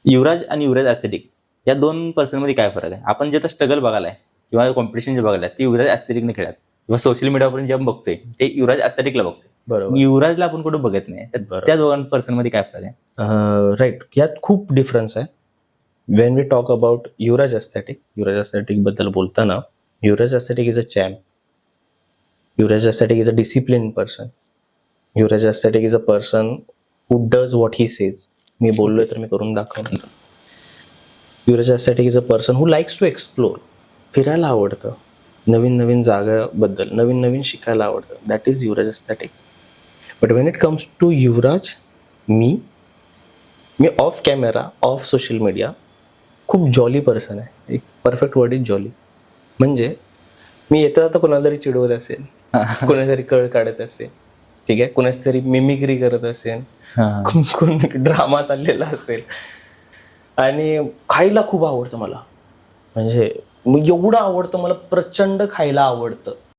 युवराज आणि युवराज ॲस्थेटिक या दोन पर्सनमध्ये काय फरक आहे? आपण जे आता स्ट्रगल बघायला किंवा कॉम्पिटिशन जे बघायला ते युवराज ॲस्थेटिकने खेळत किंवा सोशल मीडियावर जे आपण बघतोय ते युवराज ॲस्थेटिकला बघतोय. बरोबर. युवराजला आपण कुठं बघत नाही. तर बरोबर. त्या दोघां पर्सनमध्ये काय फरक आहे? राईट, यात खूप डिफरन्स आहे. When we talk about Yuvraj aesthetic बद्दल बोलताना, Yuvraj aesthetic is a champ. Yuvraj aesthetic is a discipline person. Yuvraj aesthetic is a person who does what he says. मी बोललोय तर मी करून दाखवणार. Yuvraj aesthetic is a person who likes to explore. फिरायला आवडतं, नवीन नवीन जागाबद्दल नवीन नवीन शिकायला आवडतं. That is Yuvraj aesthetic. But when it comes to Yuvraj, मी off camera, of social media खूप जॉली पर्सन आहे. एक परफेक्ट वर्ड इज जॉली. म्हणजे मी येता जाता कोणाला तरी चिडवत असेल, कोणाला तरी कळ काढत असेल, ठीक आहे, कोणाची तरी मिमिक्री करत असेल, कोण ड्रामा चाललेला असेल. आणि खायला खूप आवडतं मला. म्हणजे एवढं आवडतं मला, प्रचंड खायला आवडतं.